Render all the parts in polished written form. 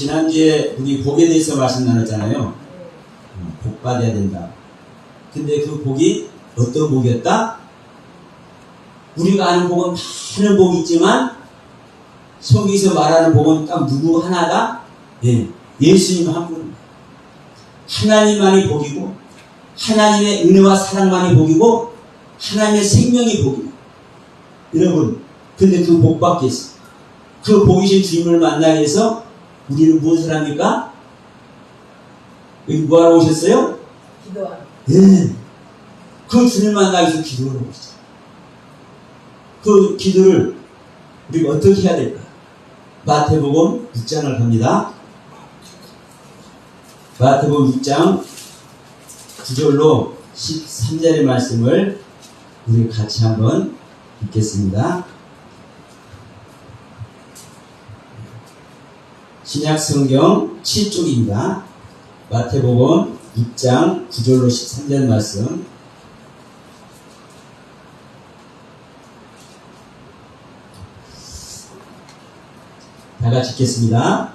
지난주에 우리 복에 대해서 말씀 나눴잖아요. 복 받아야 된다. 근데 그 복이 어떤 복이었다? 우리가 아는 복은 많은 복이 있지만 성경에서 말하는 복은 딱 누구 하나다? 예수님 한 분. 하나님만이 복이고 하나님의 은혜와 사랑만이 복이고 하나님의 생명이 복이고 여러분, 근데 그 복 받기 위해서 그 복이신 주님을 만나기 위해서 우리는 무엇을 합니까? 여기 뭐하러 오셨어요? 기도하러. 그 주님을 만나기 위해서 기도하러 오셨어요. 그 기도를 우리가 어떻게 해야 될까? 마태복음 6장을 갑니다. 마태복음 6장 9절로 13절의 말씀을 우리 같이 한번 읽겠습니다. 신약성경 7쪽입니다. 마태복음 6장 9절로 13절 말씀. 다 같이 읽겠습니다.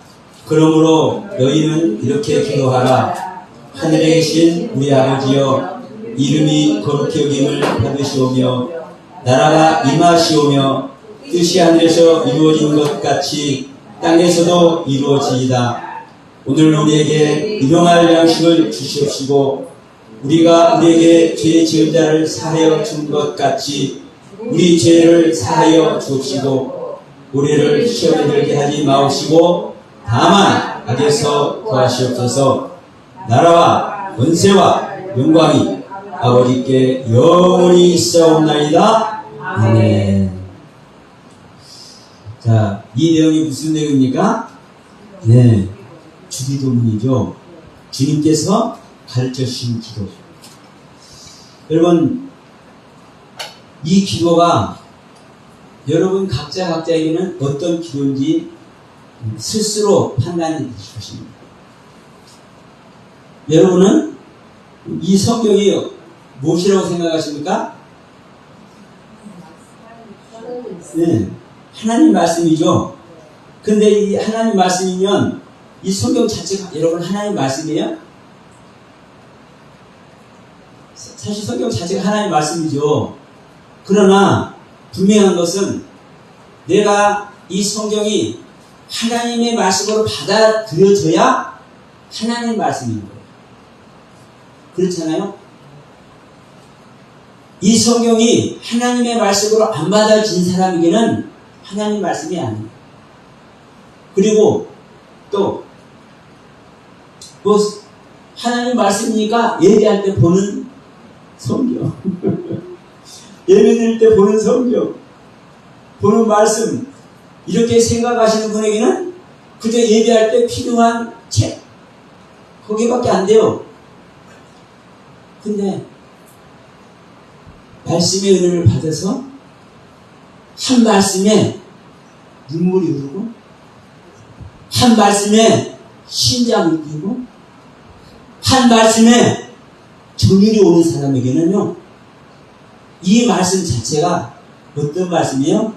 그러므로 너희는 이렇게 기도하라. 하늘에 계신 우리 아버지여, 이름이 거룩히 여김을 받으시오며 나라가 임하시오며 뜻이 하늘에서 이루어지는 것 같이 땅에서도 이루어지이다. 오늘 우리에게 일용할 양식을 주시옵시고 우리가 우리에게 죄 지은 자를 사하여 준 것 같이 우리 죄를 사하여 주옵시고 우리를 시험에 들게 하지 마옵시고 다만 악에서 구하시옵소서. 나라와 권세와 영광이 아버지께 영원히 있사옵나이다. 아멘. 자, 이 내용이 무슨 내용입니까? 주기도문이죠. 주님께서 가르쳐 주신 기도. 여러분, 이 기도가 여러분 각자에게는 어떤 기도인지 스스로 판단해 주실 것입니다. 여러분은 이 성경이 무엇이라고 생각하십니까? 하나님 말씀이죠. 근데 이 하나님 말씀이면 이 성경 자체가 여러분 하나님 말씀이에요? 사실 성경 자체가 하나님 말씀이죠. 그러나 분명한 것은 내가 이 성경이 하나님의 말씀으로 받아들여져야 하나님의 말씀인 거예요. 그렇잖아요? 이 성경이 하나님의 말씀으로 안 받아진 사람에게는 하나님 말씀이 아니에요. 그리고 또 하나님 말씀이니까 예배할 때 보는 성경 예배 드릴 때 보는 성경 보는 말씀 이렇게 생각하시는 분에게는 그저 예배할 때 필요한 책 거기밖에 안 돼요. 근데 말씀의 은혜를 받아서 한 말씀에 눈물이 흐르고 한 말씀에 심장이 뛰고 한 말씀에 정율이 오는 사람에게는요, 이 말씀 자체가 어떤 말씀이에요?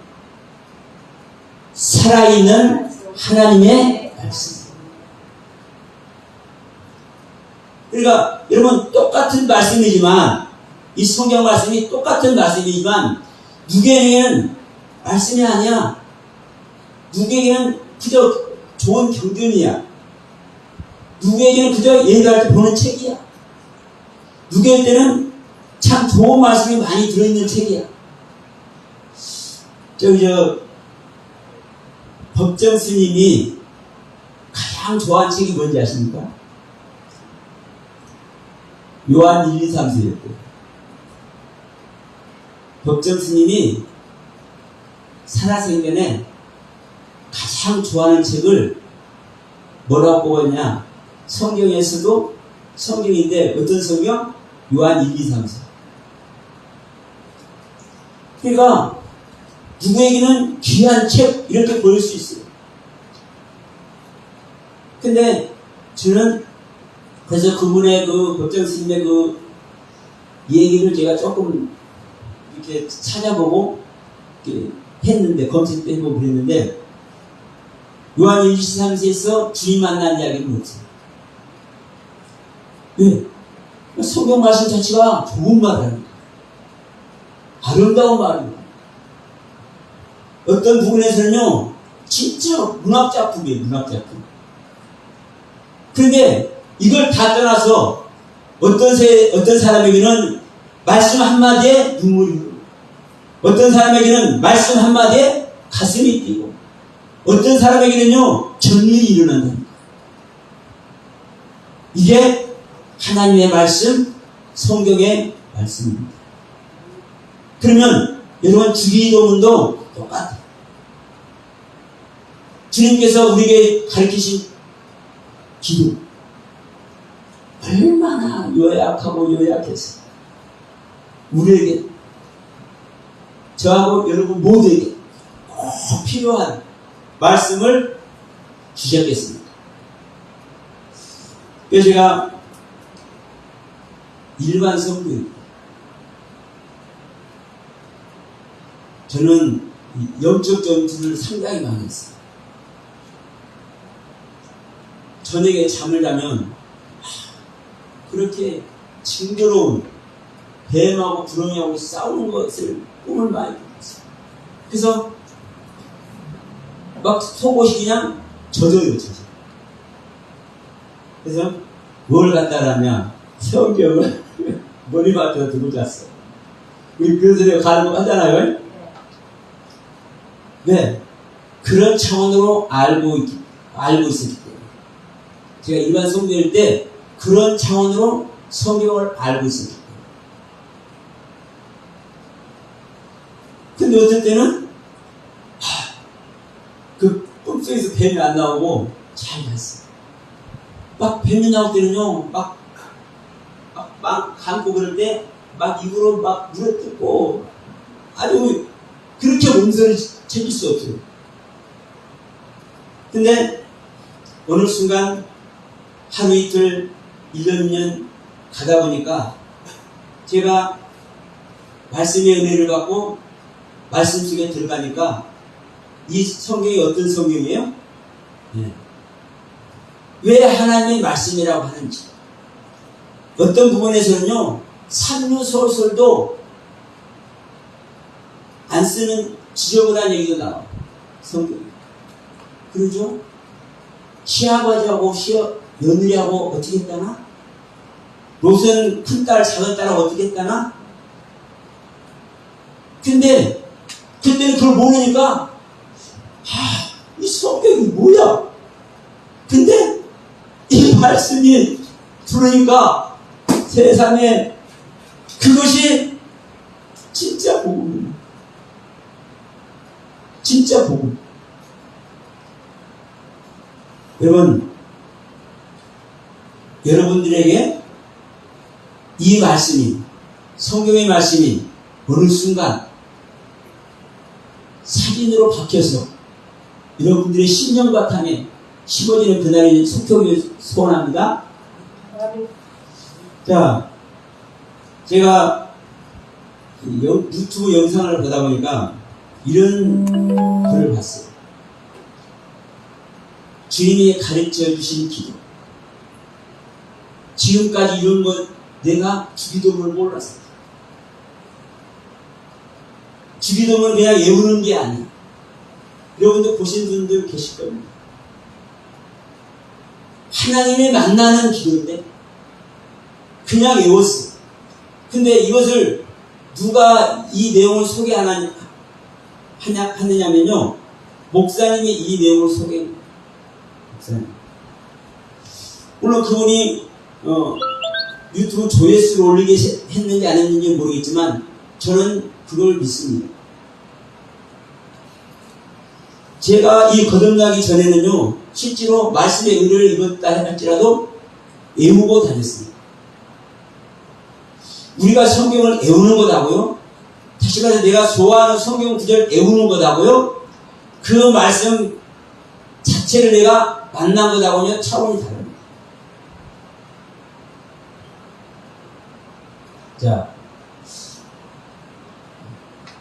살아있는 하나님의 말씀. 그러니까 여러분 똑같은 말씀이지만 이 성경 말씀이 똑같은 말씀이지만 누구에게는 말씀이 아니야. 누구에게는 그저 좋은 경전이야. 누구에게는 그저 예배할 때 보는 책이야. 누구에게는 참 좋은 말씀이 많이 들어있는 책이야. 법정 스님이 가장 좋아하는 책이 뭔지 아십니까? 요한 1, 2, 3세였대요. 법정 스님이 살아생전에 가장 좋아하는 책을 뭐라고 뽑았냐? 성경에서도 성경인데 어떤 성경? 요한 1, 2, 3세. 그러니까 누구에게는 귀한 책 이렇게 보일 수 있어요. 근데 저는 그래서 그분의 그 법정 스님의 그 얘기를 제가 조금 이렇게 찾아보고 이렇게 했는데 검색도 해보고 그랬는데 요한 1시3세에서 주님 만난 이야기를 못해요. 왜? 성경 말씀 자체가 좋은 말이에요. 아름다운 말입니다. 어떤 부분에서는요, 진짜 문학작품이에요, 문학작품. 그런데 이걸 다 떠나서 어떤 사람에게는 말씀 한마디에 눈물이 흐르고, 어떤 사람에게는 말씀 한마디에 가슴이 뛰고, 어떤 사람에게는요, 전율이 일어난다는 거예요. 이게 하나님의 말씀, 성경의 말씀입니다. 그러면 여러분 주기도문도 똑같아요. 주님께서 우리에게 가르치신 기도 얼마나 요약하고 요약해서 우리에게, 저하고 여러분 모두에게 꼭 필요한 말씀을 주셨겠습니다. 그래서 제가 일반 성도입니다. 저는 영적 전투를 상당히 많이 했어요. 저녁에 잠을 자면 그렇게 징그러운 뱀하고 구렁이하고 싸우는 것을 꿈을 많이 꿨어요. 그래서 막 속옷이 그냥 젖어요, 젖어. 그래서 뭘 갖다 놨냐? 성경을 머리맡에 두고 잤어. 우리 그런 소리가 가는 거 하잖아요. 네. 그런 차원으로 알고 있었기 때문에. 제가 일반 성도일 때 그런 차원으로 성경을 알고 있었기 때문에. 근데 어떨 때는, 그 꿈속에서 뱀이 안 나오고 잘 잤어. 막 뱀이 나올 때는요, 막 감고 그럴 때, 막 입으로 막 물어뜯고, 아주 그렇게 몸서리 챙길 수 없어요. 근데 어느 순간 하루 이틀 1년 2년 가다 보니까 제가 말씀의 은혜를 받고 말씀 속에 들어가니까 이 성경이 어떤 성경이에요? 네. 왜 하나님의 말씀이라고 하는지, 어떤 부분에서는요, 산유소설도 안 쓰는 지저분한 얘기도 나와요. 성경이. 그러죠? 시아버지하고 며느리하고 어떻게 했다나? 롯은 큰딸, 작은딸하고 어떻게 했다나? 근데 그때는 그걸 모르니까 이 성경이 뭐야? 근데 이 말씀이 들으니까 세상에 그것이 진짜 복음입니다. 진짜 복음. 여러분, 여러분들에게 이 말씀이, 성경의 말씀이 어느 순간 사진으로 박혀서 여러분들의 심령 바탕에 심어지는 그날이 속히 소원합니다. 자, 제가 유튜브 영상을 보다 보니까 이런 글을 봤어요. 주님이 가르쳐 주신 기도. 지금까지 이런 것 내가 주기도문을 몰랐어요. 주기도문은 그냥 외우는 게 아니에요. 여러분들 보신 분들 계실 겁니다. 하나님을 만나는 기도인데 그냥 외웠어요. 근데 이것을 누가 이 내용을 하느냐면요, 목사님이 이 내용을 소개합니다. 목사님. 물론 그분이 유튜브 조회수를 올리게 했는지 안 했는지 모르겠지만 저는 그걸 믿습니다. 제가 이 거듭나기 전에는요, 실제로 말씀의 은혜를 입었다 할지라도 외우고 다녔습니다. 우리가 성경을 외우는 것하고요, 다시 말해서 내가 좋아하는 성경 구절 외우는 것하고요, 그 말씀 자체를 내가 만난 것하고는 차원이 다릅니다. 자,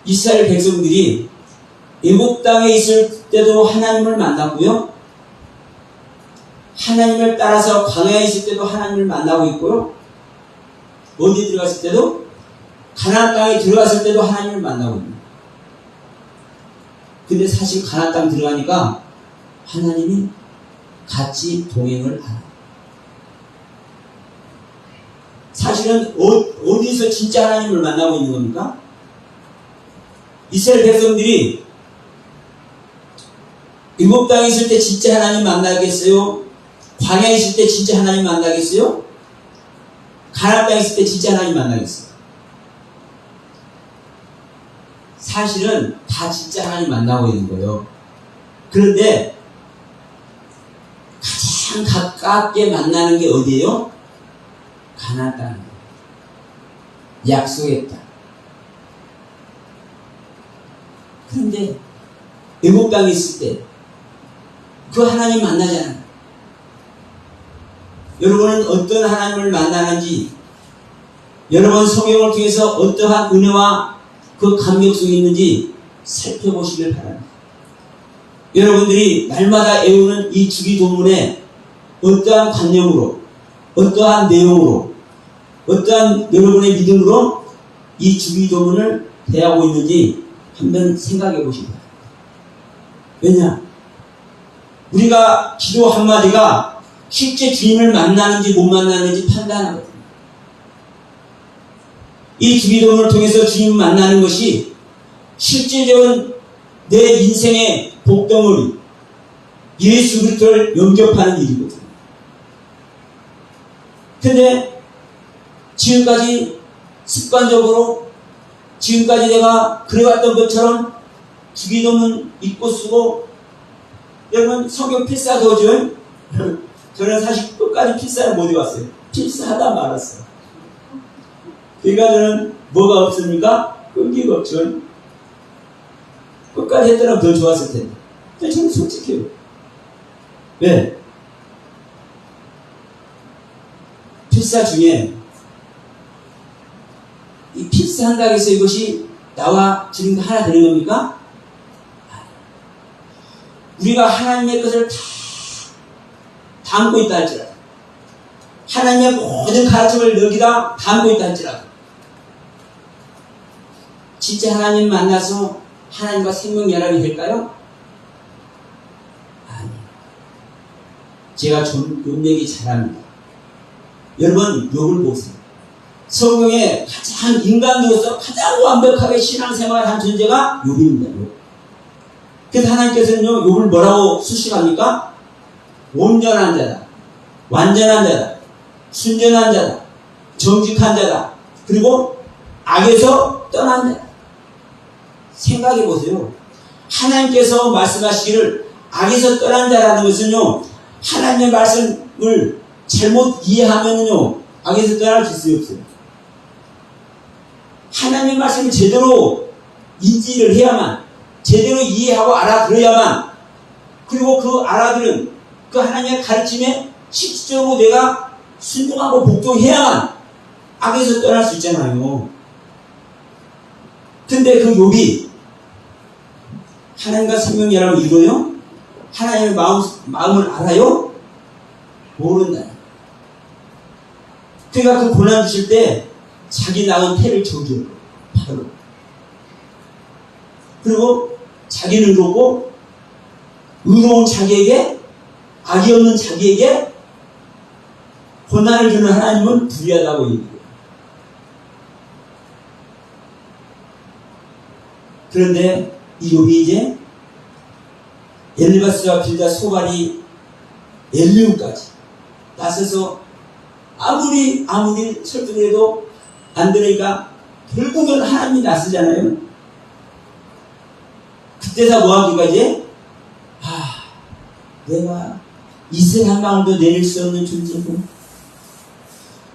이스라엘 백성들이 애굽 땅에 있을 때도 하나님을 만났고요, 하나님을 따라서 광야에 있을 때도 하나님을 만나고 있고요. 어디 들어갔을 때도, 가나안 땅에 들어갔을 때도 하나님을 만나고 있습니다. 근데 사실 가나안 땅 들어가니까 하나님이 같이 동행을 하라. 사실은 어디서 진짜 하나님을 만나고 있는 겁니까? 이스라엘 백성들이 일곱 땅에 있을 때 진짜 하나님 만나겠어요? 광야에 있을 때 진짜 하나님 만나겠어요? 가나안 땅에 있을 때 진짜 하나님 만나겠어요? 사실은 다 진짜 하나님 만나고 있는 거예요. 그런데 가장 가깝게 만나는 게 어디예요? 가나안 땅이에요. 약속의 땅. 그런데 애국 땅에 있을 때 그 하나님 만나잖아요. 여러분은 어떤 하나님을 만나는지, 여러분 성경을 통해서 어떠한 은혜와 그 감격성이 있는지 살펴보시길 바랍니다. 여러분들이 날마다 애우는 이 주기도문에 어떠한 관념으로, 어떠한 내용으로, 어떠한 여러분의 믿음으로 이 주기도문을 대하고 있는지 한번 생각해 보시기 바랍니다. 왜냐? 우리가 기도 한마디가 실제 주님을 만나는지 못 만나는지 판단하거든요. 이 주기도문을 통해서 주님을 만나는 것이 실제적인 내 인생의 복덩어리, 예수 그리스도를 영접하는 일이거든요. 근데 지금까지 습관적으로 지금까지 내가 그래왔던 것처럼 주기도문 읽고 쓰고, 여러분 성경 필사도죠? 저는 사실 끝까지 필사를 못 해봤어요. 필사하다 말았어요. 그러니까 저는 뭐가 없습니까? 끈기가 없죠. 끝까지 했더라면 더 좋았을 텐데. 근데 저는 솔직해요. 왜? 필사 중에 이 필사한다고 해서 이것이 나와 지금 하나 되는 겁니까? 우리가 하나님의 것을 다 담고 있다 할지라도, 하나님의 모든 가르침을 여기다 담고 있다 할지라도, 진짜 하나님 만나서 하나님과 생명연합이 될까요? 아니요. 제가 좀 욥 얘기 잘합니다. 여러분 욥을 보세요. 성경에 가장 인간으로서 가장 완벽하게 신앙생활을 한 존재가 욥입니다. 욥. 그래서 하나님께서는요, 욥을 뭐라고 수식합니까? 온전한 자다, 완전한 자다, 순전한 자다, 정직한 자다, 그리고 악에서 떠난 자다. 생각해 보세요. 하나님께서 말씀하시기를 악에서 떠난 자라는 것은요, 하나님의 말씀을 잘못 이해하면요, 악에서 떠날 수 없어요. 하나님의 말씀을 제대로 인지를 해야만, 제대로 이해하고 알아들어야만, 그리고 그 알아들은 그 하나님의 가르침에 실질적으로 내가 순종하고 복종해야만 악에서 떠날 수 있잖아요. 근데 그 욥이 하나님과 생명연합을 이루어요? 하나님의 마음을 알아요? 모른다. 그러니까 그 고난 주실 때 자기 낳은 태를 저주해요. 바로. 그리고 자기는 그렇고, 의로운 자기에게, 악이 없는 자기에게 고난을 주는 하나님은 불의하다고 얘기해요. 그런데 이 욥이 이제 엘리바스와 빌다 소갈이 엘리움까지 나서서 아무리 설득해도 안 되니까 결국은 하나님이 나서잖아요. 그때서 뭐 합니까 이제? 내가 이슬 한 방울도 내릴 수 없는 존재고,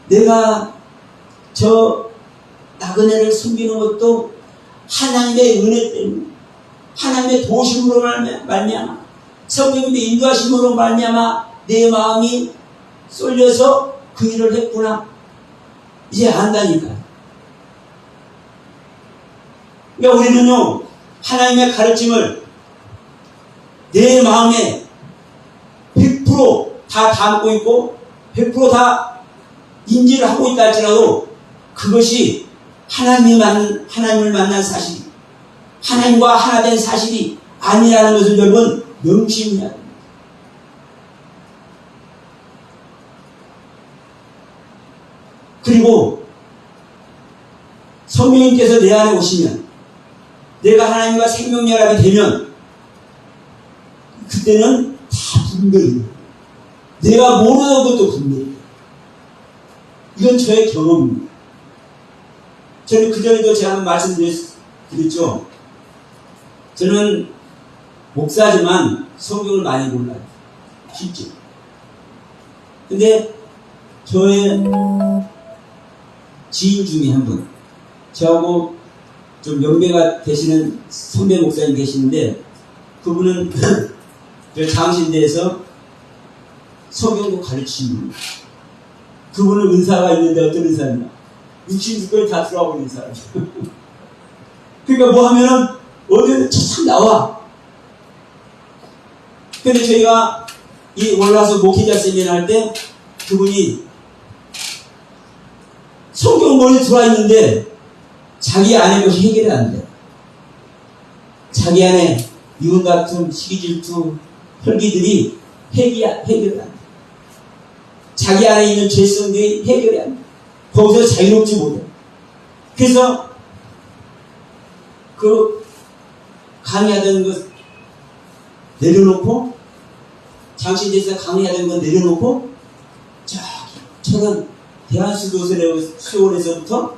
내가 저 나그네를 숨기는 것도 하나님의 은혜 때문에, 하나님의 도심으로 말미암아, 성령님의 인도하심으로 말미암아 내 마음이 쏠려서 그 일을 했구나. 이제 안다니까요. 그러니까 우리는요, 하나님의 가르침을 내 마음에 100% 다 담고 있고 100%다 인지를 하고 있다 할지라도 그것이 하나님을 만난 사실이 하나님과 하나 된 사실이 아니라는 것을 여러분 명심해야 됩니다. 그리고 성령님께서 내 안에 오시면 내가 하나님과 생명연합이 되면 그때는 다 분별해요. 내가 모르는 것도 분별해요. 이건 저의 경험입니다. 저는 그전에도 제가 한번 말씀드렸죠. 저는 목사지만 성경을 많이 몰라요. 쉽죠. 근데 저의 지인 중에 한 분, 저하고 좀 연배가 되시는 선배 목사님 계시는데 그분은 저 장신대에서 성경도 가르치는 분이에요. 그분은 은사가 있는데 어떤 은사냐? 66권이 다 들어가고 있는 사람이에요. 그러니까 뭐 하면은 어디에 착 나와. 근데 저희가 이 올라서 목회자 세미나 할 때 그분이 성경 머리에 들어와 있는데 자기 안에 것이 해결이 안 돼. 자기 안에 미운 다툼, 시기 질투, 혈기들이 해결이 안 돼. 자기 안에 있는 죄성들이 해결이 안 돼. 거기서 자유롭지 못해. 그래서 그 강의하던 것 내려놓고 장신대에서 강의하던 것 내려놓고 저는 대한수도원에서부터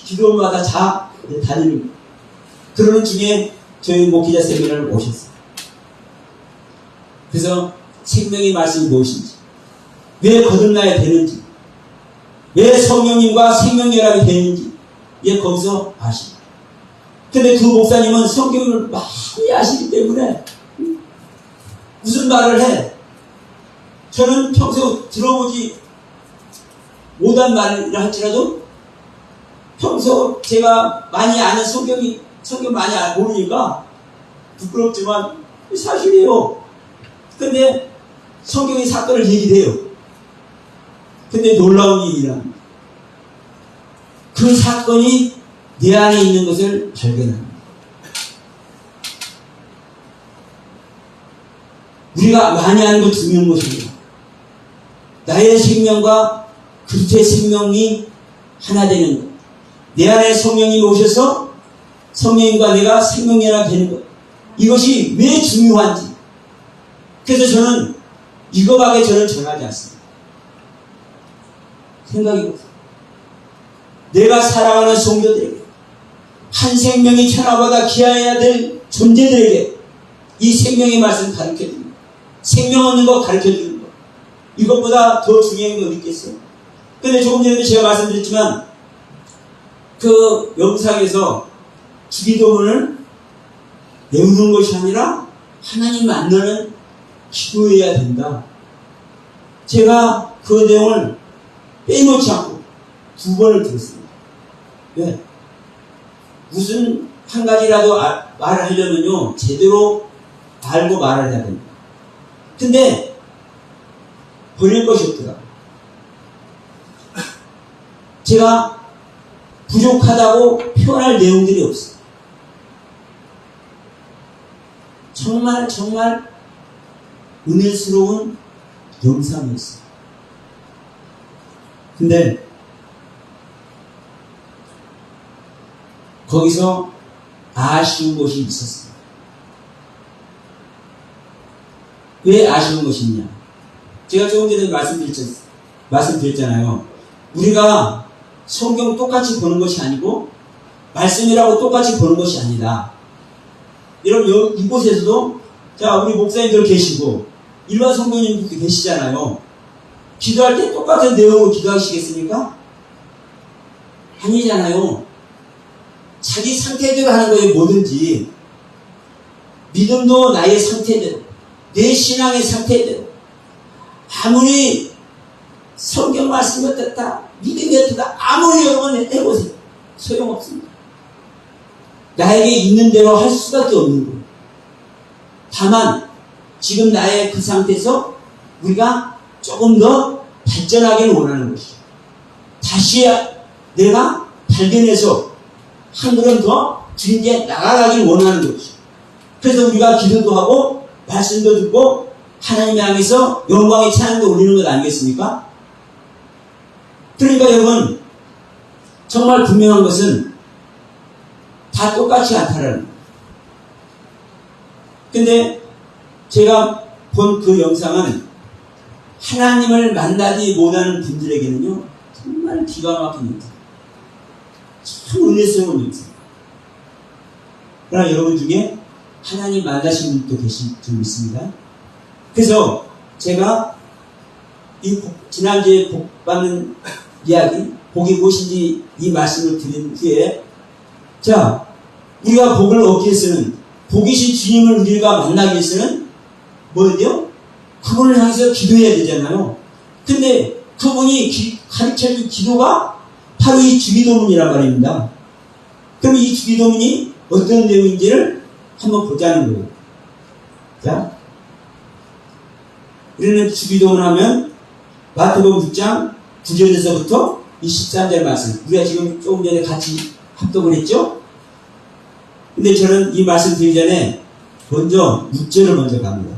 기도마다 다니는 그러는 중에 저희 목회자 세미나를 오셨어요. 그래서 생명의 말씀이 무엇인지, 왜 거듭나야 되는지, 왜 성령님과 생명연합이 되는지 거기서 아십니다. 근데 그 목사님은 성경을 많이 아시기 때문에 무슨 말을 해? 저는 평소 들어보지 못한 말이라 할지라도 평소 제가 많이 아는 성경 많이 모르니까 부끄럽지만 사실이에요. 근데 성경의 사건을 얘기해요. 근데 놀라운 일이란 그 사건이 내 안에 있는 것을 발견합니다. 우리가 많이 아는 것 중요한 것입니다. 나의 생명과 그리스도의 생명이 하나 되는 것. 내 안에 성령이 오셔서 성령님과 내가 생명연합 되는 것. 이것이 왜 중요한지. 그래서 저는 이거밖에 저는 전하지 않습니다. 생각해보세요. 내가 사랑하는 성도들에게 한 생명이 천하보다 귀하여야 될 존재들에게 이 생명의 말씀을 가르쳐줍니다. 생명 얻는 거 가르쳐주는 거. 이것보다 더 중요한 거 어디 있겠어요? 근데 조금 전에도 제가 말씀드렸지만 그 영상에서 주기도문을 외우는 것이 아니라 하나님 만나는 기도해야 된다. 제가 그 내용을 빼놓지 않고 2번을 들었습니다. 왜? 무슨 한 가지라도 말을 하려면요 제대로 알고 말을 해야 됩니다. 근데 버릴 것이 없더라고요. 제가 부족하다고 표현할 내용들이 없어요. 정말 은혜스러운 영상이었어요. 근데 거기서 아쉬운 것이 있었어요. 왜 아쉬운 것이냐? 제가 조금 전에 말씀드렸잖아요. 우리가 성경 똑같이 보는 것이 아니고 말씀이라고 똑같이 보는 것이 아니다. 여러분 이곳에서도 자 우리 목사님들 계시고 일반 성도님들도 계시잖아요. 기도할 때 똑같은 내용으로 기도하시겠습니까? 아니잖아요. 자기 상태대로 하는 거예요. 뭐든지 믿음도 나의 상태대로 내 신앙의 상태대로 아무리 성경 말씀이 어떻다 믿음이 어떻다 아무리 여러분 해보세요. 소용없습니다. 나에게 있는 대로 할 수밖에 없는 거예요. 다만 지금 나의 그 상태에서 우리가 조금 더 발전하기를 원하는 것이죠. 다시 내가 발견해서 한 걸음 더 주님께 나아가길 원하는 것이죠. 그래서 우리가 기도도 하고 말씀도 듣고 하나님 향해서 영광의 찬양도 올리는 것 아니겠습니까? 그러니까 여러분, 정말 분명한 것은 다 똑같지 않다라는 거예요. 근데 제가 본 그 영상은 하나님을 만나지 못하는 분들에게는요, 정말 기가 막힌 영상. 참 은혜스러운 영상. 그러나 여러분 중에 하나님 만나신 분도 계신 줄 믿습니다. 그래서 제가 지난주에 복 받는 이야기, 복이 무엇인지 이 말씀을 드린 후에, 자, 우리가 복을 얻기 위해서는, 복이신 주님을 우리가 만나기 위해서는 뭐예요? 그분을 향해서 기도해야 되잖아요. 근데 그분이 가르쳐준 기도가 바로 이 주기도문이란 말입니다. 그럼 이 주기도문이 어떤 내용인지를 한번 보자는 거예요. 자, 우리는 주기도문 하면 마태복음 6장 9절에서부터 이 13절 말씀, 우리가 지금 조금 전에 같이 합독을 했죠? 근데 저는 이 말씀 드리기 전에 먼저 6절을 먼저 갑니다.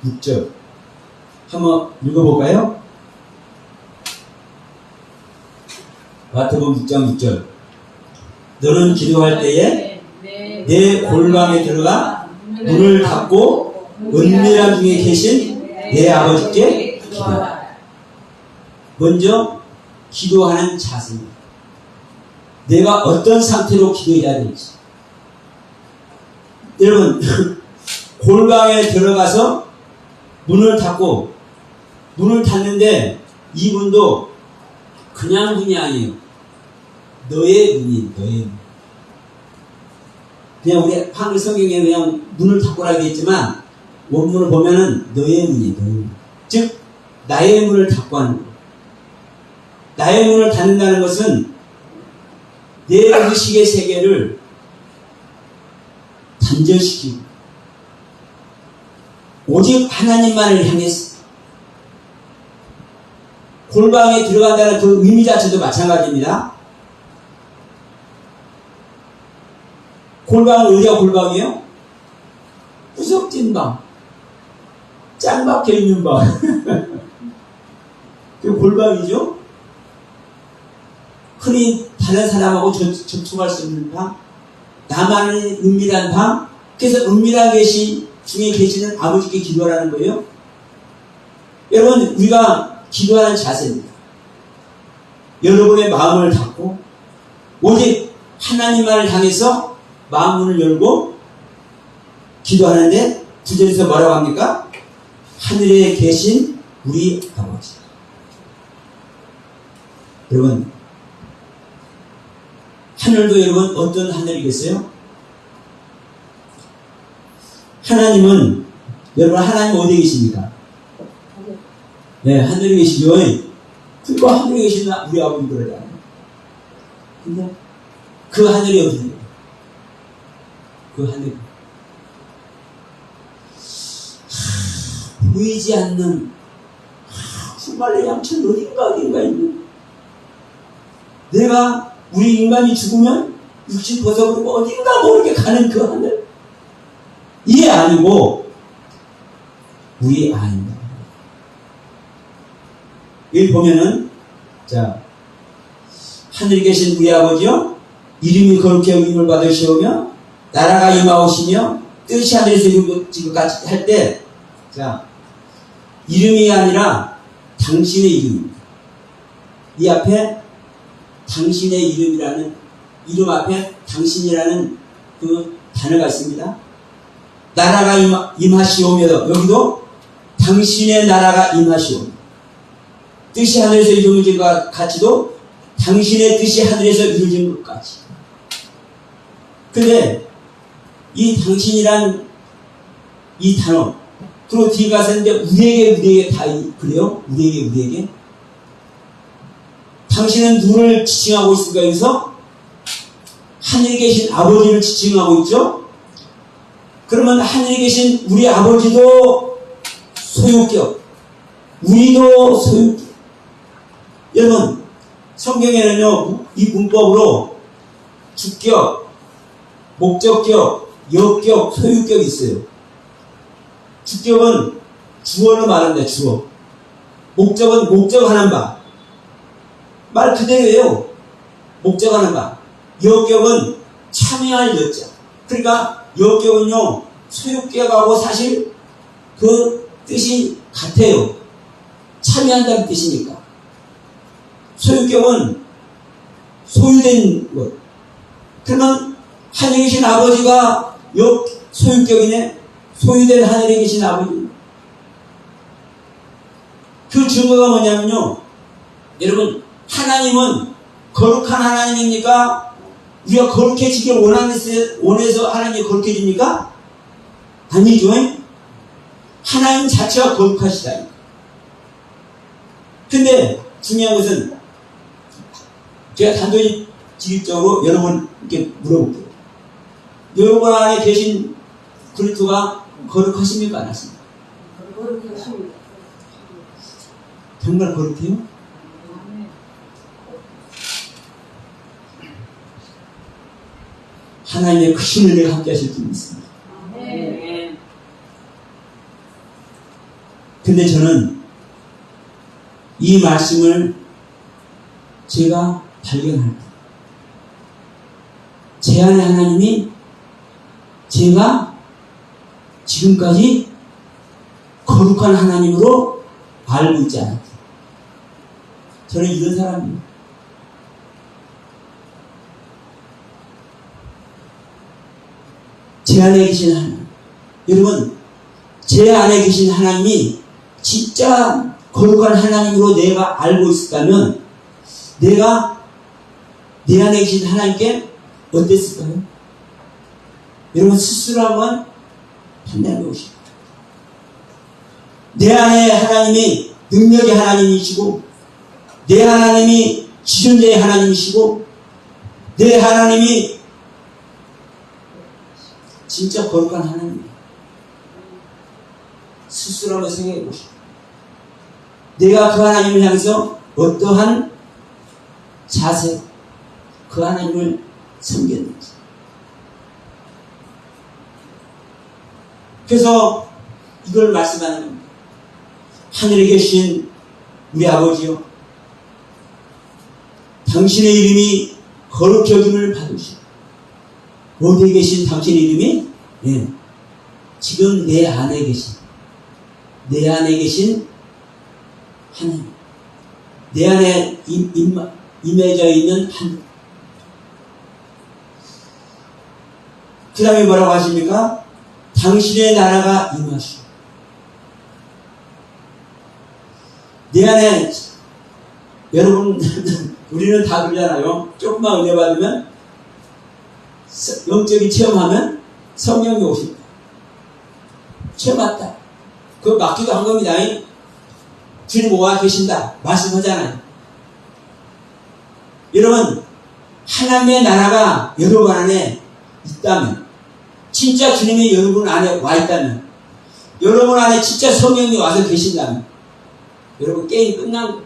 6절. 한번 읽어볼까요? 마태복음 6장 6절. 너는 기도할 때에 내 골방에 들어가 문을 닫고 은밀한 중에 계신 내 아버지께 기도하라. 먼저 기도하는 자세입니다. 내가 어떤 상태로 기도해야 될지. 여러분, 골방에 들어가서 문을 닫고, 문을 닫는데 이분도 그냥 문이 아니에요. 너의 문이, 너의 문. 그냥 우리 한글 성경에 그냥 문을 닫고라 되어있지만 원문을 보면은 너의 문이, 너의 문. 즉, 나의 문을 닫고 하는 거예요. 나의 문을 닫는다는 것은 내 의식의 세계를 단절시키고 오직 하나님만을 향해서 골방에 들어간다는 그 의미 자체도 마찬가지입니다. 골방은 어디가 골방이에요? 구석진 방, 짱 박혀있는 방. 그 골방이죠. 흔히 다른 사람하고 접촉할 수 없는 방, 나만의 은밀한 방. 그래서 은밀한 계신 중에 계시는 아버지께 기도하라는 거예요. 여러분, 우리가 기도하는 자세입니다. 여러분의 마음을 닫고 오직 하나님만을 향해서 마음문을 열고 기도하는데, 구절에서 뭐라고 합니까? 하늘에 계신 우리 아버지. 여러분, 하늘도 여러분 어떤 하늘이겠어요? 하나님은, 여러분 하나님 어디에 계십니까? 네, 하늘에 계시죠. 그리고 하늘에 계신 우리 아버지 그러잖아요. 근데 그 하늘이 어디예요? 그 하늘. 보이지 않는 정말 양천 어딘가 있는, 내가 우리 인간이 죽으면 육신 벗어버리고 어딘가 모르게 가는 그 하늘. 이게 아니고 우리 아입니다. 여기 보면은, 자, 하늘에 계신 우리 아버지요, 이름이 거룩히 여김을 받으시오며 나라가 임하오시며 뜻이 하늘에서 이루어지기까지 할 때, 자, 이름이 아니라 당신의 이름입니다. 이 앞에 당신의 이름이라는, 이름 앞에 당신이라는 그 단어가 있습니다. 나라가 임하시오며, 여기도 당신의 나라가 임하시오며, 뜻이 하늘에서 이루어진 것 같이도 당신의 뜻이 하늘에서 이루어진 것까지. 근데 이 당신이란 이 단어, 그리고 뒤에 가서 이제 우리에게 다 그래요? 우리에게 당신은 누구를 지칭하고 있습니까? 여기서 하늘에 계신 아버지를 지칭하고 있죠. 그러면 하늘에 계신 우리 아버지도 소유격. 우리도 소유격. 여러분, 성경에는요, 이 문법으로 주격, 목적격, 역격, 소유격이 있어요. 주격은 주어를 말합니다, 주어. 목적은 목적하는 바. 말 그대로예요. 목적하는 바. 역격은 참여할 여자. 그러니까 역격은요, 소유격하고 사실 그 뜻이 같아요. 참여한다는 뜻이니까. 소유격은 소유된 것. 그러면 하늘에 계신 아버지가 소유격이네. 소유된 하늘에 계신 아버지. 그 증거가 뭐냐면요. 여러분, 하나님은 거룩한 하나님입니까? 우리가 거룩해지길 원해서 하나님이 거룩해집니까? 아니죠. 하나님 자체가 거룩하시다. 근데 중요한 것은 제가 단도직입적으로 여러분께 물어볼게요. 여러분 안에 계신 그리스도가 거룩하십니까? 안 하십니까? 거룩하십니다. 정말 거룩해요? 하나님의 크신 은혜가 함께 하실 줄 믿습니다. 근데 저는 이 말씀을 제가 발견할 때, 제 안에 하나님이 제가 지금까지 거룩한 하나님으로 알고 있지 않았다. 저는 이런 사람입니다. 제 안에 계신 하나님. 여러분, 제 안에 계신 하나님이 진짜 거룩한 하나님으로 내가 알고 있었다면 내가 내 안에 계신 하나님께 어땠을까요? 여러분 스스로 한번 판단해 보십시오. 내 안에 하나님이 능력의 하나님이시고 내 하나님이 지존자의 하나님이시고 내 하나님이 진짜 거룩한 하나님이에요. 스스로 한번 생각해 보십시오. 내가 그 하나님을 향해서 어떠한 자세, 그 하나님을 섬겼는지. 그래서 이걸 말씀하는 겁니다. 하늘에 계신 우리 아버지요, 당신의 이름이 거룩히 여김을 받으시고 어디에 계신 당신의 이름이? 예, 지금 내 안에 계신 하나님, 내 안에 임해져 있는 하나님. 그 다음에 뭐라고 하십니까? 당신의 나라가 임하시오. 내 안에, 여러분, 우리는 다 그러잖아요. 조금만 은혜 받으면, 영적인 체험하면 성령이 오십니다. 체험했다. 그거 맞기도 한 겁니다. 주님 오와 계신다. 말씀하잖아요. 여러분, 하나님의 나라가 여러분 안에 있다면, 진짜 주님이 여러분 안에 와 있다면, 여러분 안에 진짜 성령이 와서 계신다면, 여러분 게임 끝난 거예요.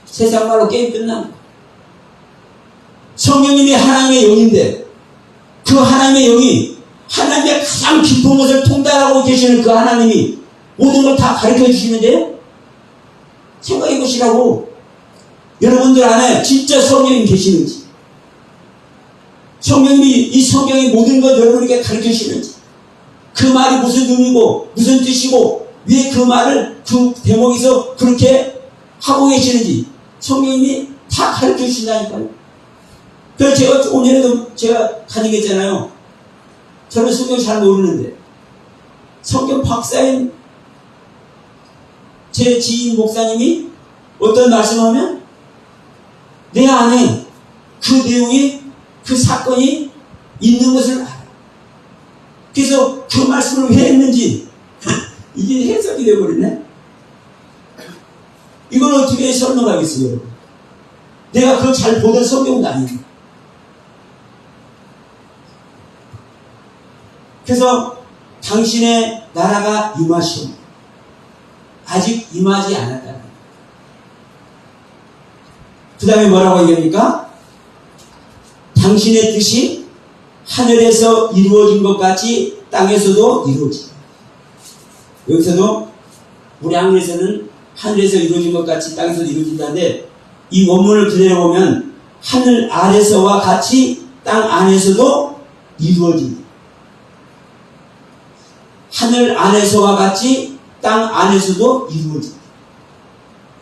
세상 말로 게임 끝난 거예요. 성령님이 하나님의 영인데 그 하나님의 영이 하나님의 가장 깊은 것을 통달하고 계시는 그 하나님이 모든 걸 다 가르쳐 주시는데요. 생각해 보시라고. 여러분들 안에 진짜 성령이 계시는지, 성령님이 이 성경의 모든 것 여러분에게 가르쳐 주시는지, 그 말이 무슨 의미고 무슨 뜻이고 왜 그 말을 그 대목에서 그렇게 하고 계시는지 성령님이 다 가르쳐 주신다니까요. 그래서 제가 오늘에도 제가 가지겠잖아요. 저는 성경 잘 모르는데 성경 박사인 제 지인 목사님이 어떤 말씀하면 내 안에 그 내용이, 그 사건이 있는 것을 알아. 그래서 그 말씀을 왜 했는지 이게 해석이 되어버리네. 이걸 어떻게 설명하겠어요, 여러분? 내가 그걸 잘 보던 성경은 아닌데. 그래서 당신의 나라가 임하시오. 아직 임하지 않았다. 그 다음에 뭐라고 얘기합니까? 당신의 뜻이 하늘에서 이루어진 것 같이 땅에서도 이루어지. 여기서도 우리 한글에서는 하늘에서 이루어진 것 같이 땅에서도 이루어진다는데, 이 원문을 그대로 보면 하늘 아래서와 같이 땅 안에서도 이루어진다. 하늘 안에서와 같이 땅 안에서도 이루어진다.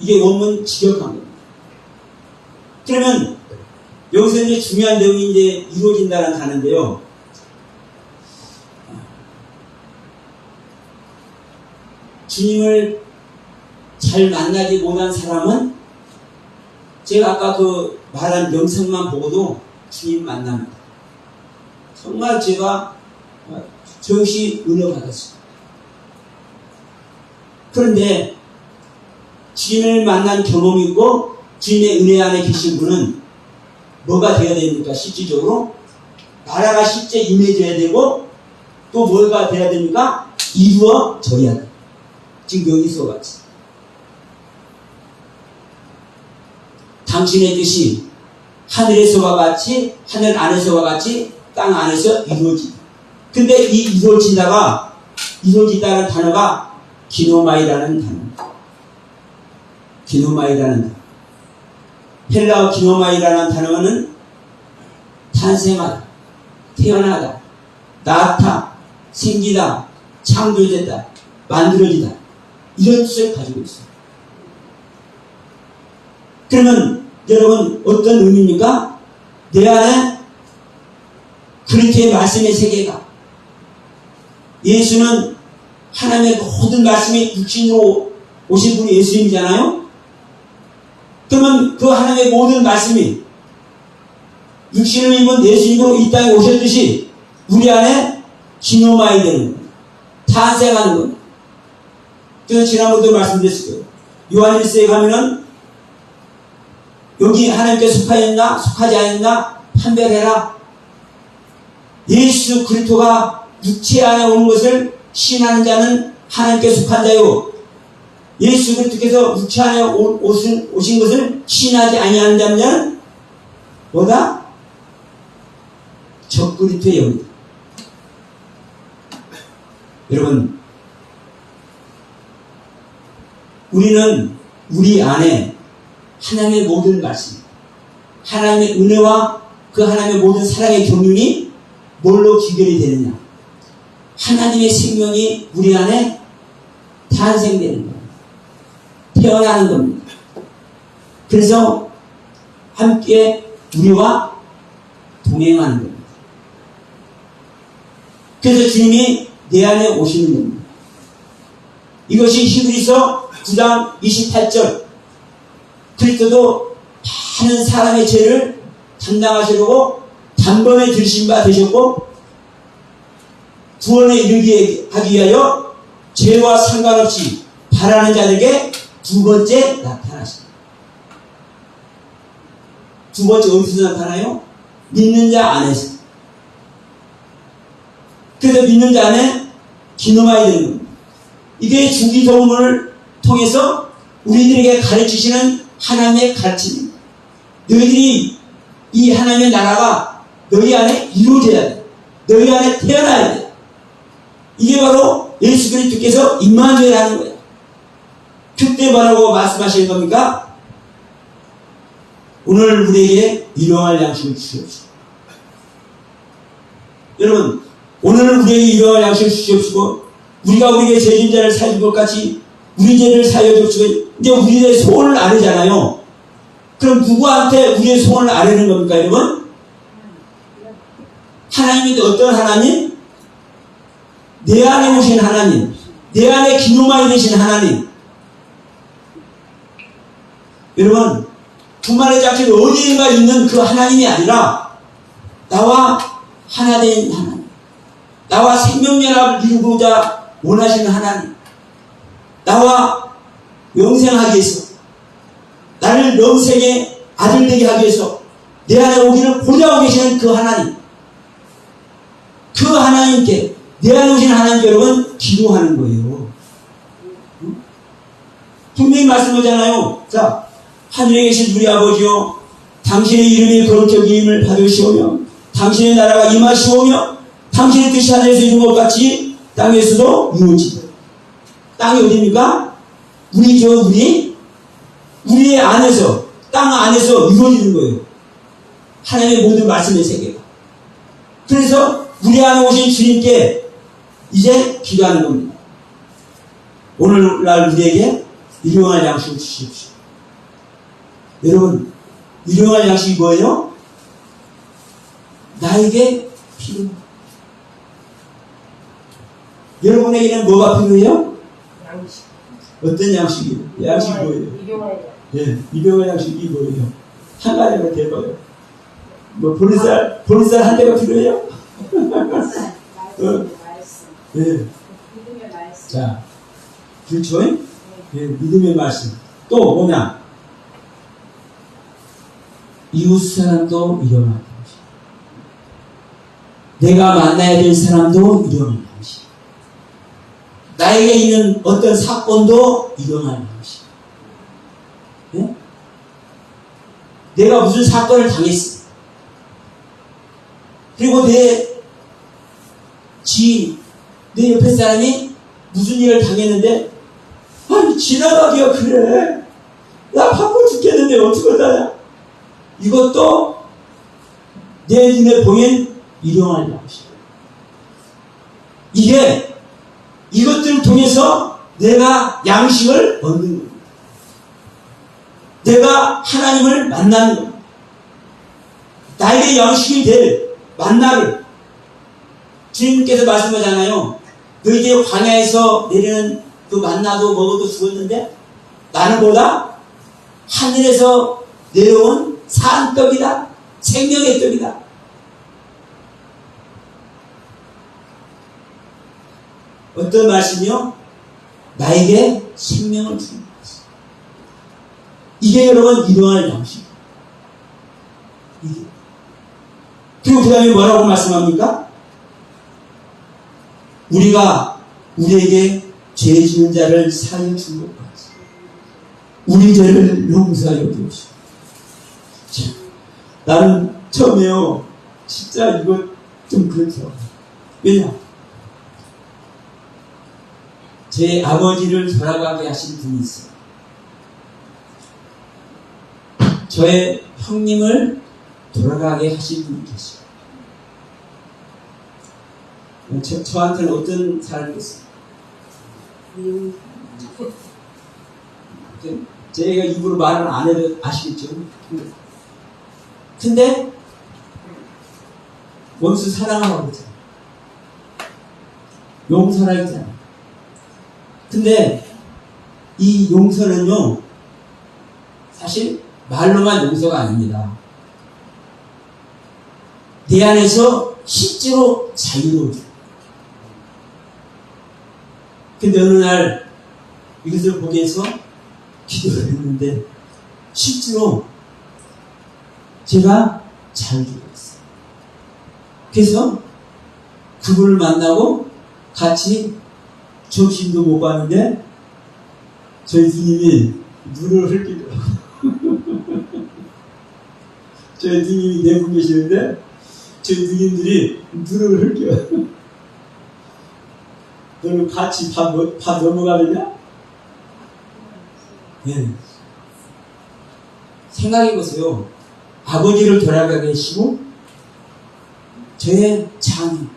이게 원문 직역한 겁니다. 그러면 여기서 이제 중요한 내용이 이제 이루어진다는 단어인데요. 주님을 잘 만나지 못한 사람은 제가 아까 그 말한 영상만 보고도 주님 만납니다. 정말 제가 정시 은혜 받았어요. 그런데 주님을 만난 경험이 있고 주님의 은혜 안에 계신 분은 뭐가 되어야 됩니까? 실질적으로 나라가 실제 임해져야 되고, 또 뭐가 되어야 됩니까? 이루어져야 돼. 지금 여기서 같이 당신의 뜻이 하늘에서와 같이, 하늘 안에서와 같이 땅 안에서 이루어진다. 근데 이 이루어지다는 단어가 기노마이라는 단어입니다. 기노마이라는 단어. 헬라어 기노마이라는 단어는 탄생하다, 태어나다, 낳다, 생기다, 창조되다, 만들어지다, 이런 뜻을 가지고 있어요. 그러면 여러분 어떤 의미입니까? 내 안에 그리스도의 말씀의 세계가, 예수는 하나님의 모든 말씀이 육신으로 오신 분이 예수님이잖아요. 그러면 그 하나님의 모든 말씀이 육신을 입은 예수님으로 이 땅에 오셨듯이 우리 안에 기노마이 되는 겁니다. 탄생하는 겁니다. 그래서 지난번에도 말씀드렸을 거예요. 요한일서에 가면은 여기 하나님께 속하였나 속하지 않았나 판별해라. 예수 그리스도가 육체 안에 오는 것을 신하는 자는 하나님께 속한 자요, 예수 그리스도께서 육체 안에 오신 것을 신하지 아니하는 자는 뭐다? 적그리스도의 영이다. 여러분, 우리는 우리 안에 하나님의 모든 말씀, 하나님의 은혜와 그 하나님의 모든 사랑의 경륜이 뭘로 기결이 되느냐? 하나님의 생명이 우리 안에 탄생되는 겁니다. 태어나는 겁니다. 그래서 함께 우리와 동행하는 겁니다. 그래서 주님이 내 안에 오시는 겁니다. 이것이 히브리서 9장 28절, 그리스도도 많은 사람의 죄를 담당하시려고 단번에 들으신 바 되셨고, 구원에 이르게 하기 위하여 죄와 상관없이 바라는 자들에게 두 번째 나타나십니다. 두 번째 어디서 나타나요? 믿는 자 안에서. 그래서 믿는 자 안에 기능하게 되는 겁니다. 이게 주기도문을 통해서 우리들에게 가르치시는 하나님의 가르침입니다. 너희들이 이 하나님의 나라가 너희 안에 이루어져야 돼. 너희 안에 태어나야 돼. 이게 바로 예수 그리스도께서 임마누엘 하는 거예요. 그때 뭐라고 말씀하시는 겁니까? 오늘 우리에게 일용할 양식을 주시옵시고. 여러분, 오늘 우리에게 일용할 양식을 주시옵시고, 우리가 우리에게 죄진자를 사해준 것 같이 우리 죄를 사하여 주옵시고. 이제 우리의 소원을 아뢰잖아요. 그럼 누구한테 우리의 소원을 아뢰는 겁니까, 여러분? 하나님이 어떤 하나님? 내 안에 오신 하나님, 내 안에 기노마이 되신 하나님. 여러분, 두만의 짝집 어디인가 있는 그 하나님이 아니라 나와 하나 된 하나님, 나와 생명연합을 이루고자 원하시는 하나님, 나와 영생하기 위해서, 나를 영생의 아들 되게 하기 위해서 내 안에 오기를 고려하고 계시는 그 하나님, 그 하나님께 내 안에 오신 하나님 여러분 기도하는 거예요. 응? 분명히 말씀하잖아요. 자, 하늘에 계신 우리 아버지요, 당신의 이름이 거룩히 여김을 받으시오며 당신의 나라가 임하시오며 당신의 뜻이 하늘에서 이룬 것 같이 땅에서도 이루어지고. 땅이 어디입니까? 우리의 안에서, 땅 안에서 이루어지는 거예요. 하나님의 모든 말씀의 세계가. 그래서 우리 안에 오신 주님께 이제 기도하는 겁니다. 오늘날 우리에게 일용할 양식을 주십시오. 여러분, 일용할 양식이 뭐예요? 나에게 필요합니다. 여러분에게는 뭐가 필요해요? 양식. 어떤 양식이에요? 양식이 뭐예요? 일용할 예, 일용할 양식이 뭐예요? 한 가지가 대봐요. 뭐, 보리쌀 한 대가 필요해요? 말씀. 예. 믿음의 말씀. 자, 그렇죠? 예, 믿음의 말씀. 또 뭐냐? 이웃 사람도 일용할 양식. 내가 만나야 될 사람도 일용할 양식. 나에게 있는 어떤 사건도 일용할 양식. 예? 내가 무슨 사건을 당했어. 그리고 내 지인, 내 옆에 사람이 무슨 일을 당했는데, 아니, 지나가기가 그래. 나 바빠 죽겠는데 어떡하냐. 이것도 내 눈에 보이는 일용할 양식. 이것들을 통해서 내가 양식을 얻는 겁니다. 내가 하나님을 만나는 겁니다. 나에게 양식이 될 만나를 주님께서 말씀하잖아요. 너희들이 광야에서 내리는 그 만나도 먹어도 죽었는데 나는 뭐다? 하늘에서 내려온 산떡이다. 생명의 떡이다. 어떤 말씀이요? 나에게 생명을 주는 말씀. 이게 여러분 일용할 양식. 이게. 그리고 그 다음에 뭐라고 말씀합니까? 우리가 우리에게 죄 지은 자를 사하여 준 것 같이 우리 죄를 용서하여 주시오. 나는 처음에요, 진짜 이거 좀 그렇죠. 왜냐? 제 아버지를 돌아가게 하신 분이 있어요. 저의 형님을 돌아가게 하신 분이 계셔요. 저한테는 어떤 사람이었어요? 제가 입으로 말을 안 해도 아시겠죠? 근데 원수 사랑하라고 그러잖아요. 용서라 했잖아요. 근데 이 용서는요, 사실 말로만 용서가 아닙니다. 내 안에서 실제로 자유로워져요. 근데 어느 날 이것을 보기 위해서 기도를 했는데 실제로 제가 자유로웠어요. 그래서 그분을 만나고 같이 점심도 못 봤는데 저희 누님이 눈을 흘리더라고요. 저희 누님이 네 분 계시는데 저희 누님들이 눈을 흘려요. 너는 같이 밥 넘어가느냐? 네. 생각해보세요. 아버지를 돌아가게 하시고 저의 장,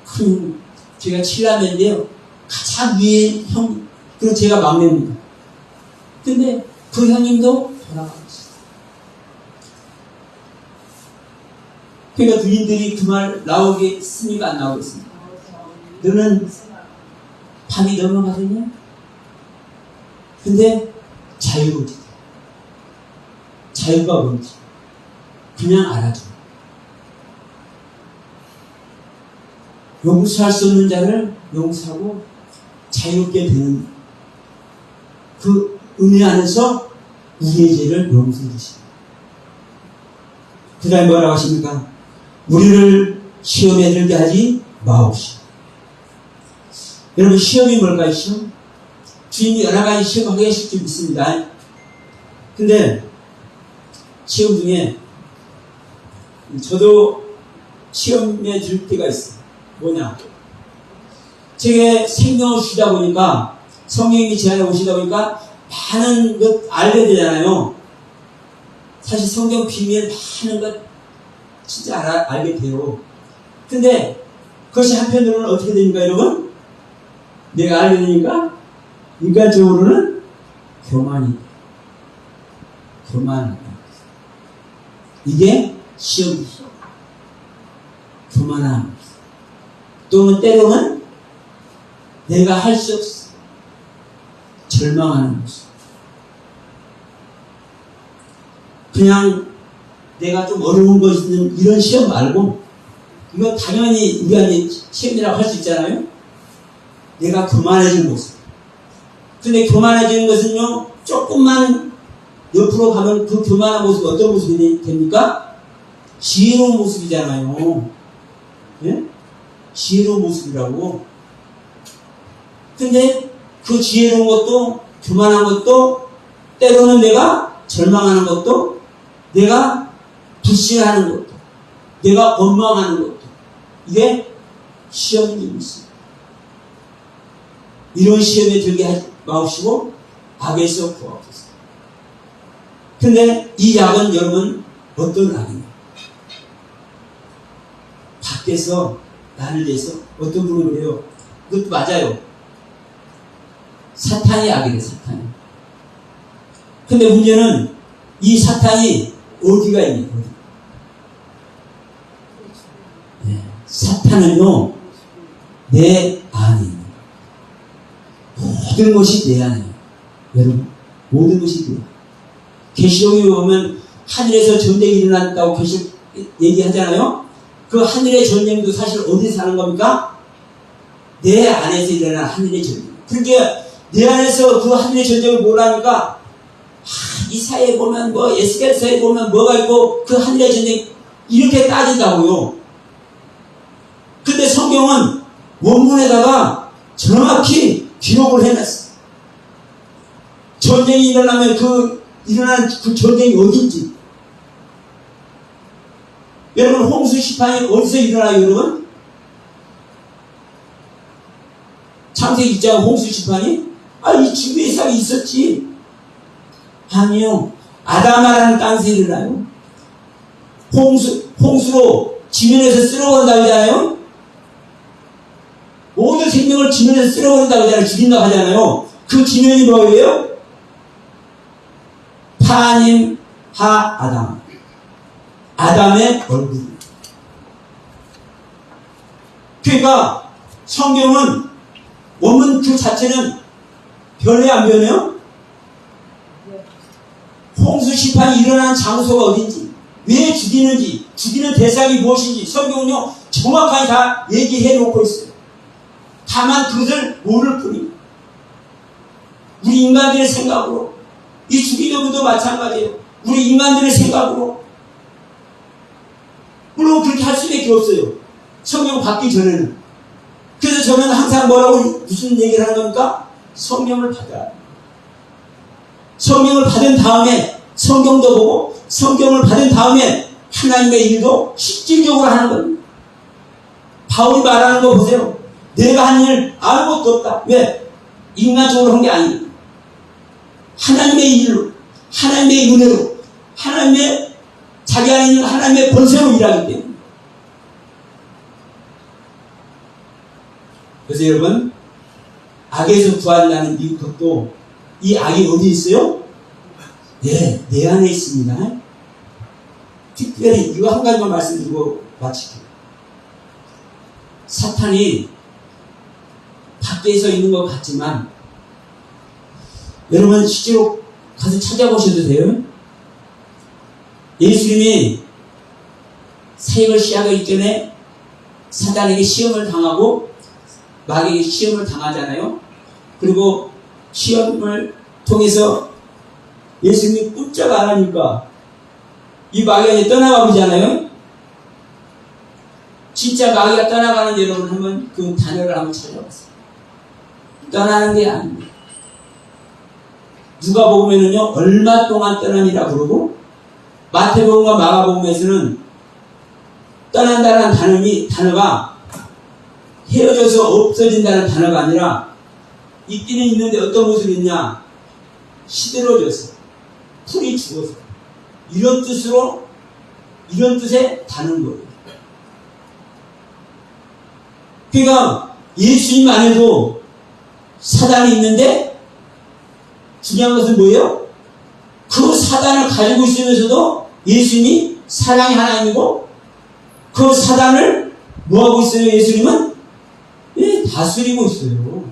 큰, 제가 7남매인데요. 가장 위에 형, 그리고 제가 막내입니다. 근데 그 형님도 돌아가셨어요. 그러니까 누님들이 그 말 나오게 있습니까? 안 나오겠습니까? 너는 밤이 넘어가느냐? 근데 자유로워져. 자유가 뭔지 그냥 알아줘. 용서할 수 없는 자를 용서하고 자유롭게 되는 그 은혜 안에서 우리의 죄를 용서해 주십니다. 그 다음에 뭐라고 하십니까? 우리를 시험에 들게 하지 마옵시고 여러분, 시험이 뭘까요, 시험? 주인이 여러 가지 시험 하게 하실 줄 믿습니다. 근데, 시험 중에, 저도 시험에 들 때가 있어요. 뭐냐? 제게 생명을 주시다 보니까, 성령님이 제 안에 오시다 보니까, 많은 것 알게 되잖아요. 사실 성경 비밀 많은 것 진짜 알게 돼요. 근데 그것이 한편으로는 어떻게 됩니까, 여러분? 내가 알게 되니까 인간적으로는 교만이. 이게 시험이죠. 교만함. 또는 때로는 내가 할 수 없어. 절망하는 모습. 그냥 내가 좀 어려운 거 있는 이런 시험 말고, 이건 당연히 우리가 시험이라고 할 수 있잖아요. 내가 교만해진 모습. 근데 교만해지는 것은요, 조금만 옆으로 가면 그 교만한 모습이 어떤 모습이 됩니까? 지혜로운 모습이잖아요. 예? 지혜로운 모습이라고. 근데 그 지혜로운 것도, 교만한 것도, 때로는 내가 절망하는 것도, 내가 불신하는 것도, 내가 원망하는 것도, 이게 시험이 있습니다. 이런 시험에 들게 하지 마옵시고 악에서 구하옵소서. 근데 이 약은 여러분 어떤 악이냐? 밖에서 나를 위해서 어떤 분은 그래요. 그것도 맞아요. 사탄이 악이래, 사탄이. 근데 문제는 이 사탄이 어디가 있냐, 어디? 네. 사탄은요, 내 안에 있는 모든 것이 내 안에. 여러분, 모든 것이 내 안에. 계시록에 보면 하늘에서 전쟁이 일어났다고 계시록 얘기하잖아요. 그 하늘의 전쟁도 사실 어디서 하는 겁니까? 내 안에서 일어난 하늘의 전쟁. 그러니까 내 안에서 그 하늘의 전쟁을 뭐라니까? 이사에 보면 에스겔서에 보면 뭐가 있고 그 하늘의 전쟁 이렇게 따진다고요. 근데 성경은 원문에다가 정확히 기록을 해놨어요. 전쟁이 일어나면 일어난 그 전쟁이 어딘지. 여러분, 홍수 시판이 어디서 일어나요, 여러분? 창세기 2장 홍수 시판이? 이 지구에 이상이 있었지. 아니요. 아담아라는 땅에서 일어나요. 홍수로 지면에서 쓸어온다고 하잖아요. 모든 생명을 지면에서 쓸어온다고 하잖아요. 죽인다고 하잖아요. 그 지면이 뭐예요? 하나님, 아담. 아담의 얼굴. 그러니까 성경은 원문 그 자체는 변해 안 변해요? 홍수 시판이 일어난 장소가 어딘지, 왜 죽이는지, 죽이는 대상이 무엇인지 성경은요 정확하게 다 얘기해 놓고 있어요. 다만 그것을 모를 뿐입니다. 우리 인간들의 생각으로, 이 죽이는 분도 마찬가지예요. 우리 인간들의 생각으로. 물론 그렇게 할 수밖에 없어요. 성경 받기 전에는. 그래서 저는 항상 무슨 얘기를 하는 겁니까? 성령을 받아야. 성령을 받은 다음에 성경도 보고, 성경을 받은 다음에 하나님의 일도 실질적으로 하는 겁니다. 바울이 말하는 거 보세요. 내가 한 일 아무것도 없다. 왜? 인간적으로 한 게 아니에요. 하나님의 일로, 하나님의 은혜로, 하나님의 자기 안에 있는 하나님의 권세로 일하기 때문에. 그래서 여러분, 악에서 구한다는 이것도, 이 악이 어디 있어요? 네, 내 안에 있습니다. 특별히 이거 한 가지만 말씀드리고 마칠게요. 사탄이 밖에서 있는 것 같지만, 여러분 실제로 가서 찾아보셔도 돼요. 예수님이 사역을 시작하기 전에 사단에게 시험을 당하고 마귀에게 시험을 당하잖아요. 그리고 시험을 통해서 예수님이 꼼짝 안 하니까 이 마귀가 떠나가 보잖아요. 진짜 마귀가 떠나가는 여러분 한번 그 단어를 한번 찾아봤어요. 떠나는 게 아닙니다. 누가복음에는요 얼마 동안 떠남이라 그러고 마태복음과 마가복음에서는 떠난다는 단어가 헤어져서 없어진다는 단어가 아니라 있기는 있는데 어떤 모습이 있냐? 시들어져서 풀이 죽어서 이런 뜻에 다는 거예요. 그러니까 예수님 안에도 사단이 있는데 중요한 것은 뭐예요? 그 사단을 가지고 있으면서도 예수님이 사랑의 하나님이고 그 사단을 뭐하고 있어요? 예수님은 다스리고 있어요.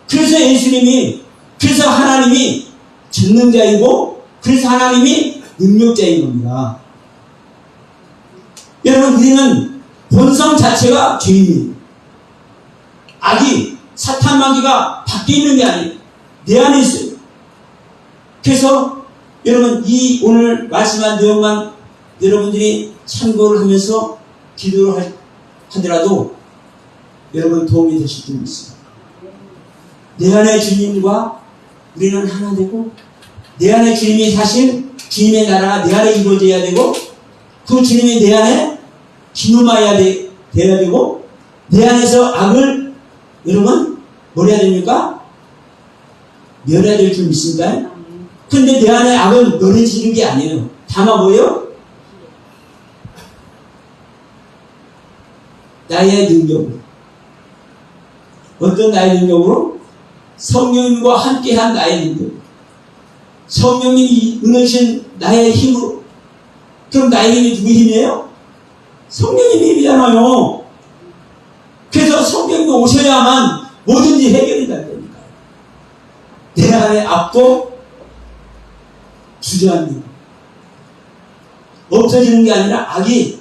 그래서 하나님이 전능자이고 그래서 하나님이 능력자인 겁니다. 여러분 우리는 본성 자체가 죄인이에요. 악이 사탄 마귀가 밖에 있는 게 아니에요. 내 안에 있어요. 그래서 여러분 이 오늘 말씀한 내용만 여러분들이 참고를 하면서 기도를 하더라도 여러분 도움이 되실 줄 믿습니다. 내 안에 주님과 우리는 하나 되고 내 안에 주님이 사실 주님의 나라가 내 안에 이루어져야 되고 그 주님이 내 안에 기num해야 돼야 되고 내 안에서 악을 여러분 뭘 해야 됩니까? 멸해야 될 줄 믿습니다. 근데 내 안에 악을 멸해지는 게 아니에요. 다만 뭐예요? 나의 능력으로. 어떤 나의 능력으로? 성령님과 함께한 나의 능력. 성령님이 은혜신 나의 힘으로. 그럼 나의 힘이 누구의 힘이에요? 성령님 힘이잖아요. 그래서 성령님이 오셔야만 뭐든지 해결이 될 겁니다. 내 안에 악도 주저합니다. 없어지는 게 아니라 악이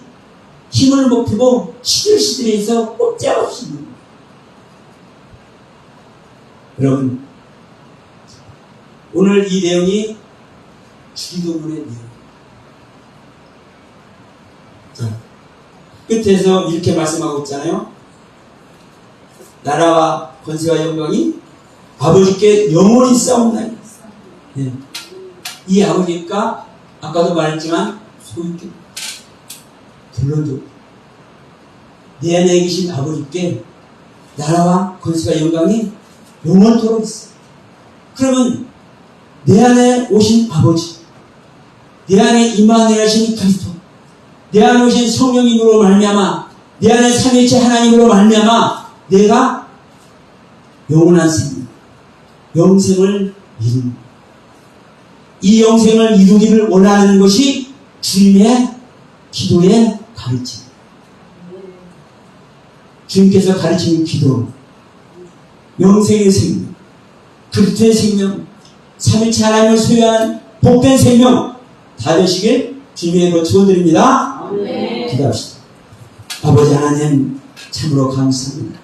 힘을 못 펴고 시들시들해서 꼼짝없습니다. 여러분 오늘 이 내용이 주기도문의 내용. 자, 끝에서 이렇게 말씀하고 있잖아요. 나라와 권세와 영광이 아버지께 영원히 싸움나니. 네. 이 아버지가 아까도 말했지만 소유께 불러도 내 안에 계신 아버지께 나라와 권세와 영광이 영원토록 있어. 그러면 내 안에 오신 아버지, 내 안에 임마누엘 하신 그리스도, 내 안에 오신 성령님으로 말미암아, 내 안에 삼위일체 하나님으로 말미암아 내가 영원한 생명, 영생을 이룬다. 이 영생을 이루기를 원하는 것이 주님의 기도의 가르침. 주님께서 가르치는 기도, 영생의 생명, 그리스도의 생명, 삼위일체 하나님을 소유한 복된 생명 다 되시길 주님의 이름으로 축원드립니다. 기도합시다. 아버지 하나님 참으로 감사합니다.